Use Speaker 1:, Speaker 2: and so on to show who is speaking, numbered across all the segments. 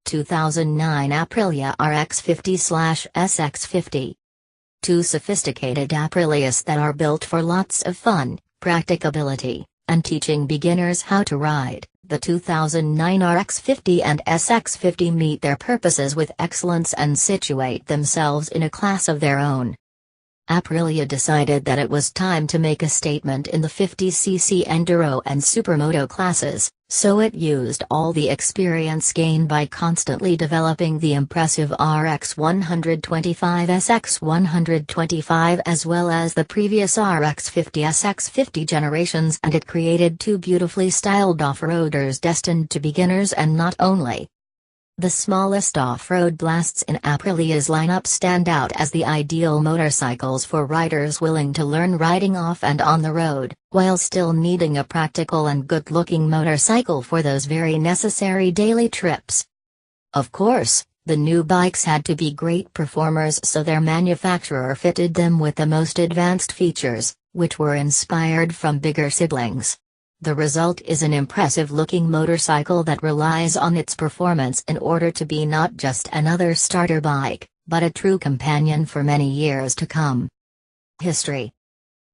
Speaker 1: 2009 Aprilia RX50SX50. Two sophisticated Aprilias that are built for lots of fun, practicability, and teaching beginners how to ride. The 2009 RX50 and SX50 meet their purposes with excellence and situate themselves in a class of their own. Aprilia decided that it was time to make a statement in the 50cc Enduro and Supermoto classes, so it used all the experience gained by constantly developing the impressive RX125SX 125 as well as the previous RX50SX50 generations, and it created two beautifully styled off-roaders destined to beginners and not only. The smallest off-road blasts in Aprilia's lineup stand out as the ideal motorcycles for riders willing to learn riding off and on the road, while still needing a practical and good-looking motorcycle for those very necessary daily trips. Of course, the new bikes had to be great performers, so their manufacturer fitted them with the most advanced features, which were inspired from bigger siblings. The result is an impressive-looking motorcycle that relies on its performance in order to be not just another starter bike, but a true companion for many years to come. History.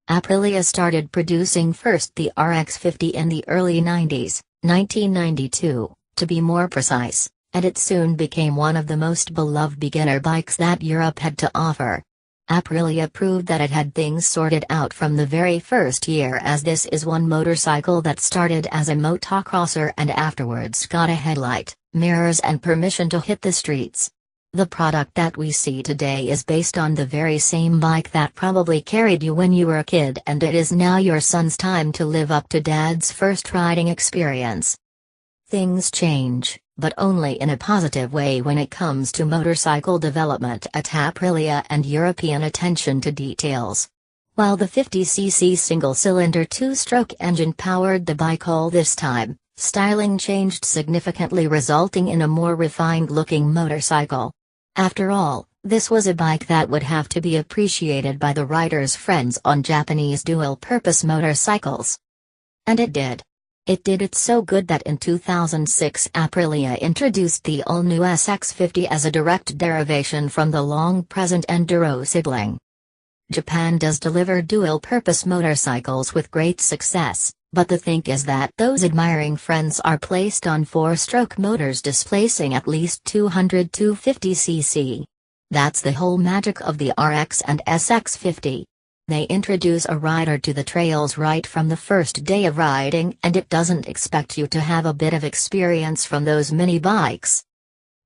Speaker 1: Aprilia started producing first the RX50 in the early 90s, 1992, to be more precise, and it soon became one of the most beloved beginner bikes that Europe had to offer. Aprilia proved that it had things sorted out from the very first year, as this is one motorcycle that started as a motocrosser and afterwards got a headlight, mirrors and permission to hit the streets. The product that we see today is based on the very same bike that probably carried you when you were a kid, and it is now your son's time to live up to Dad's first riding experience. Things change, but only in a positive way when it comes to motorcycle development at Aprilia and European attention to details. While the 50cc single-cylinder two-stroke engine powered the bike all this time, styling changed significantly, resulting in a more refined-looking motorcycle. After all, this was a bike that would have to be appreciated by the rider's friends on Japanese dual-purpose motorcycles. And it did. It did it so good that in 2006 Aprilia introduced the all-new SX50 as a direct derivation from the long-present Enduro sibling. Japan does deliver dual-purpose motorcycles with great success, but the thing is that those admiring friends are placed on four-stroke motors displacing at least 200 250cc. That's the whole magic of the RX and SX50. They introduce a rider to the trails right from the first day of riding, and it doesn't expect you to have a bit of experience from those mini bikes.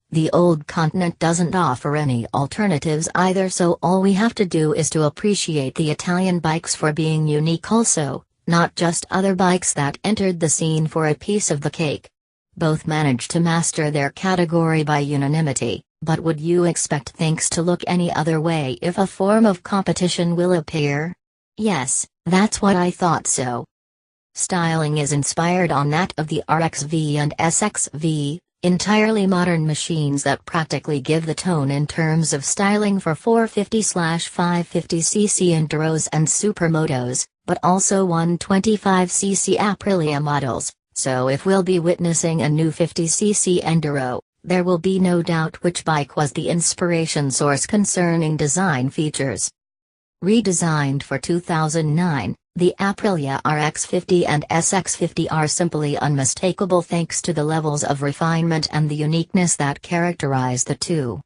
Speaker 1: The old continent doesn't offer any alternatives either, so all we have to do is to appreciate the Italian bikes for being unique also, not just other bikes that entered the scene for a piece of the cake. Both managed to master their category by unanimity. But would you expect things to look any other way if a form of competition will appear? Yes, that's what I thought so. Styling is inspired on that of the RXV and SXV, entirely modern machines that practically give the tone in terms of styling for 450/550cc Enduros and Supermotos, but also 125cc Aprilia models, so if we'll be witnessing a new 50cc Enduro, there will be no doubt which bike was the inspiration source concerning design features. Redesigned for 2009, the Aprilia RX50 and SX50 are simply unmistakable thanks to the levels of refinement and the uniqueness that characterize the two.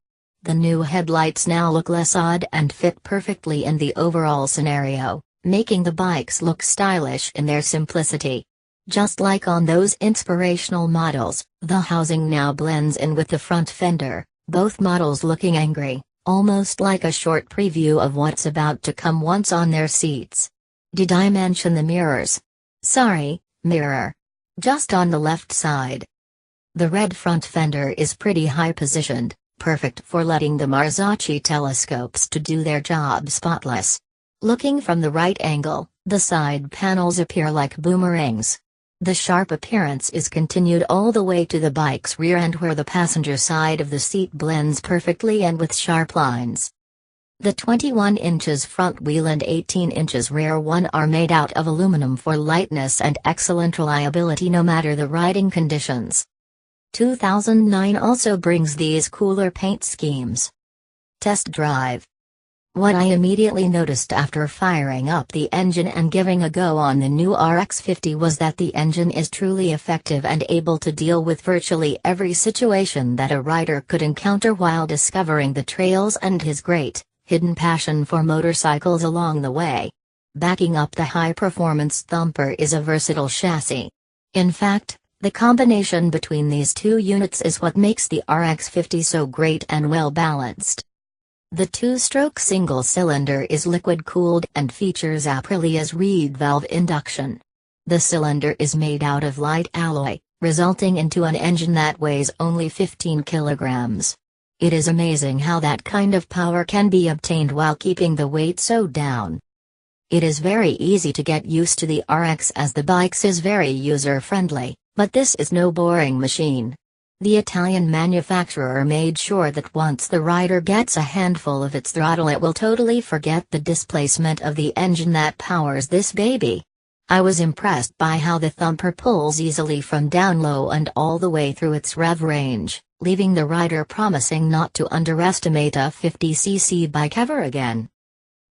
Speaker 1: The new headlights now look less odd and fit perfectly in the overall scenario, making the bikes look stylish in their simplicity. Just like on those inspirational models, the housing now blends in with the front fender, both models looking angry, almost like a short preview of what's about to come once on their seats. Did I mention the mirrors? Sorry, mirror. Just on the left side. The red front fender is pretty high positioned, perfect for letting the Marzocchi telescopes to do their job spotless. Looking from the right angle, the side panels appear like boomerangs. The sharp appearance is continued all the way to the bike's rear end, where the passenger side of the seat blends perfectly and with sharp lines. The 21 inches front wheel and 18 inches rear one are made out of aluminum for lightness and excellent reliability no matter the riding conditions. 2009 also brings these cooler paint schemes. Test drive. What I immediately noticed after firing up the engine and giving a go on the new RX50 was that the engine is truly effective and able to deal with virtually every situation that a rider could encounter while discovering the trails and his great, hidden passion for motorcycles along the way. Backing up the high-performance Thumper is a versatile chassis. In fact, the combination between these two units is what makes the RX50 so great and well-balanced. The two-stroke single-cylinder is liquid-cooled and features Aprilia's reed valve induction. The cylinder is made out of light alloy, resulting into an engine that weighs only 15 kilograms. It is amazing how that kind of power can be obtained while keeping the weight so down. It is very easy to get used to the RX as the bike is very user-friendly, but this is no boring machine. The Italian manufacturer made sure that once the rider gets a handful of its throttle it will totally forget the displacement of the engine that powers this baby. I was impressed by how the Thumper pulls easily from down low and all the way through its rev range, leaving the rider promising not to underestimate a 50cc bike ever again.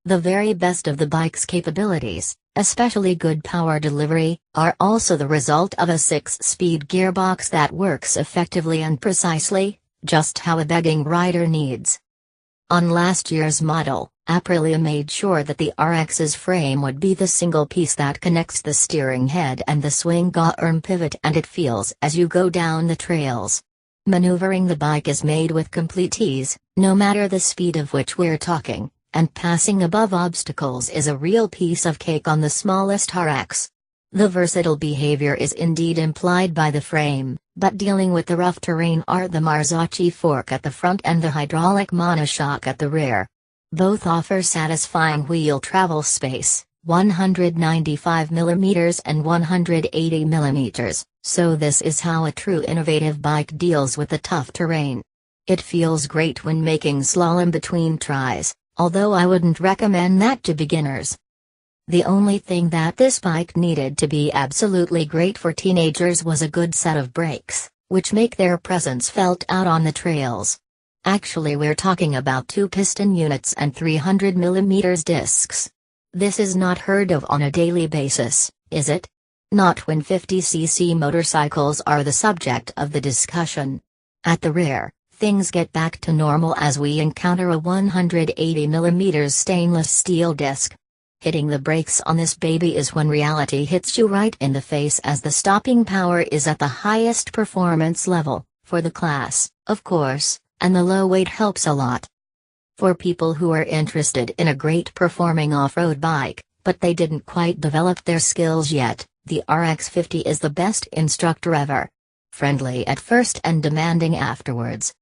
Speaker 1: The very best of the bike's capabilities, especially good power delivery, are also the result of a 6-speed gearbox that works effectively and precisely, just how a begging rider needs. On last year's model, Aprilia made sure that the RX's frame would be the single piece that connects the steering head and the swing arm pivot, and it feels as you go down the trails. Maneuvering the bike is made with complete ease, no matter the speed of which we're talking. And passing above obstacles is a real piece of cake on the smallest RX. The versatile behavior is indeed implied by the frame, but dealing with the rough terrain are the Marzocchi fork at the front and the hydraulic monoshock at the rear. Both offer satisfying wheel travel space, 195mm and 180mm, so this is how a true innovative bike deals with the tough terrain. It feels great when making slalom between tries, although I wouldn't recommend that to beginners. The only thing that this bike needed to be absolutely great for teenagers was a good set of brakes, which make their presence felt out on the trails. Actually, we're talking about 2 piston units and 300mm discs. This is not heard of on a daily basis, is it? Not when 50cc motorcycles are the subject of the discussion. At the rear, things get back to normal as we encounter a 180mm stainless steel disc. Hitting the brakes on this baby is when reality hits you right in the face, as the stopping power is at the highest performance level, for the class, of course, and the low weight helps a lot. For people who are interested in a great performing off-road bike, but they didn't quite develop their skills yet, the RX50 is the best instructor ever. Friendly at first and demanding afterwards.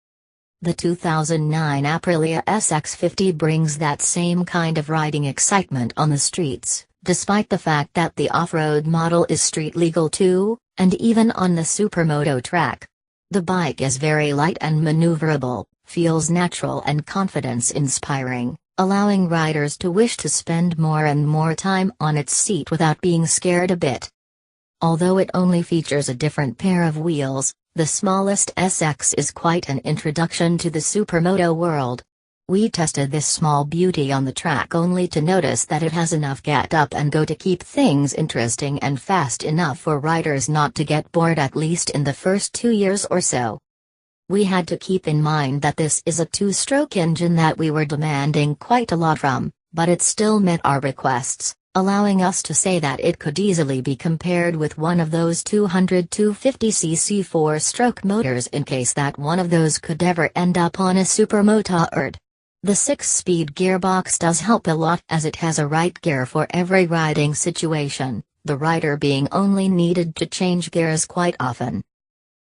Speaker 1: The 2009 Aprilia SX50 brings that same kind of riding excitement on the streets, despite the fact that the off-road model is street legal too, and even on the supermoto track. The bike is very light and maneuverable, feels natural and confidence-inspiring, allowing riders to wish to spend more and more time on its seat without being scared a bit. Although it only features a different pair of wheels, the smallest SX is quite an introduction to the supermoto world. We tested this small beauty on the track only to notice that it has enough get up and go to keep things interesting and fast enough for riders not to get bored, at least in the first 2 years or so. We had to keep in mind that this is a 2-stroke engine that we were demanding quite a lot from, but it still met our requests, allowing us to say that it could easily be compared with one of those 250cc 4-stroke motors, in case that one of those could ever end up on a supermotard. The 6-speed gearbox does help a lot, as it has a right gear for every riding situation, the rider being only needed to change gears quite often.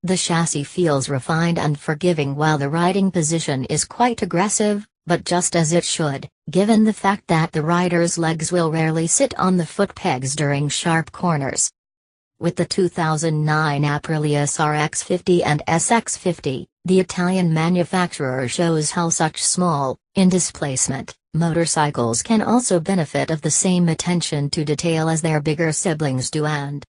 Speaker 1: The chassis feels refined and forgiving while the riding position is quite aggressive, but just as it should, given the fact that the rider's legs will rarely sit on the foot pegs during sharp corners. With the 2009 Aprilia RX50 and SX50, the Italian manufacturer shows how such small, in-displacement, motorcycles can also benefit of the same attention to detail as their bigger siblings do, and